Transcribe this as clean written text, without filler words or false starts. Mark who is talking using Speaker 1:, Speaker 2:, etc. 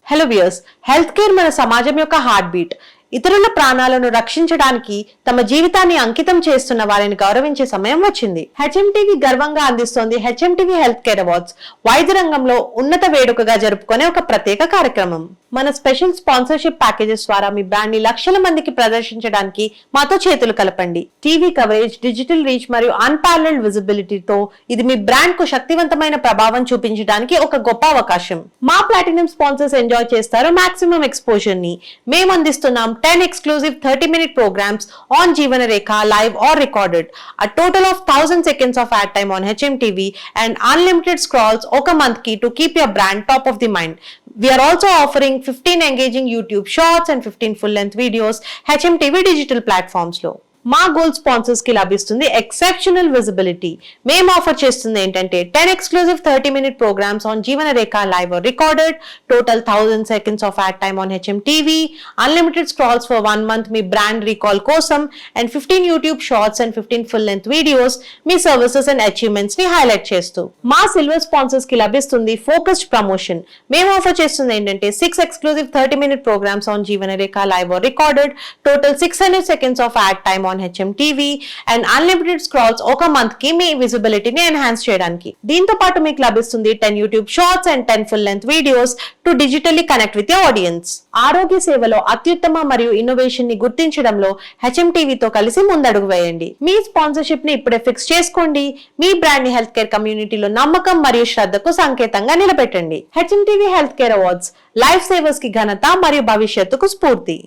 Speaker 1: Hello viewers, health care మన సమాజం యొక్క హార్ట్ బీట్. ఇతరుల ప్రాణాలను రక్షించడానికి తమ జీవితాన్ని అంకితం చేస్తున్న వారిని గౌరవించే సమయం వచ్చింది. హెచ్ఎంటీవీ గర్వంగా అందిస్తోంది హెచ్ఎంటీవీ హెల్త్ కేర్ అవార్డ్స్. వైద్య రంగంలో ఉన్నత వేడుకగా జరుపుకునే ఒక ప్రత్యేక కార్యక్రమం. మన స్పెషల్ స్పాన్సర్షిప్ ప్యాకేజెస్ ద్వారా మీ బ్రాండ్ ని లక్షల మందికి ప్రదర్శించడానికి మాతో చేతులు కలపండి. టీవీ కవరేజ్, డిజిటల్ రీచ్ మరియు అన్పారలల్డ్ విజిబిలిటీతో ఇది మీ బ్రాండ్ కు శక్తివంతమైన ప్రభావం చూపించడానికి ఒక గొప్ప అవకాశం. మా ప్లాటినం స్పాన్సర్స్ ఎంజాయ్ చేస్తారు మాక్సిమం ఎక్స్పోజర్ ని. మేము అందిస్తున్నాం 10 exclusive 30-minute programs on Jeevana Rekha live or recorded, a total of 1000 seconds of ad time on HMTV and unlimited scrolls oka month ki to keep your brand top of the mind. We are also offering 15 engaging YouTube shorts and 15 full-length videos HMTV digital platforms lo. మా gold sponsors కి లభిస్తుంది exceptional visibility. మేము offer చేస్తుంది ఏంటంటే 10 exclusive 30-minute programs on Jeevana Rekha live or recorded, total 1000 seconds of ad time on HMTV, unlimited scrolls for 1 month me brand recall కోసం, and 15 YouTube shorts and 15 full-length videos me services and achievements ని highlight చేస్తూ. మా silver sponsors కి లభిస్తుంది focused promotion. మేము offer చేస్తుంది ఏంటంటే 6 exclusive 30-minute programs on Jeevana Rekha live or recorded, total 600 seconds of ad time on HMTV and unlimited scrolls ఒక month కి మీ విజిబిలిటీని ఎన్హాన్స్ చేయడానికి. దీంతో పాటు మీకు లభిస్తుంది 10 YouTube shorts and 10 full length videos to digitally connect with your audience. ఆరోగ్య సేవలో అత్యుత్తమ మరియు ఇన్నోవేషన్ ని గుర్తించడంలో హెచ్ఎంటీవీతో కలిసి ముందడుగు వేయండి. మీ స్పాన్సర్షిప్ ని ఇప్పుడే ఫిక్స్ చేసుకోండి. మీ బ్రాండ్ ని హెల్త్ కేర్ కమ్యూనిటీలో నమ్మకం మరియు శ్రద్ధకు సంకేతంగా నిలబెట్టండి. HMTV health care awards life savers కి ఘనత మరియు భవిష్యత్తుకు స్ఫూర్తి.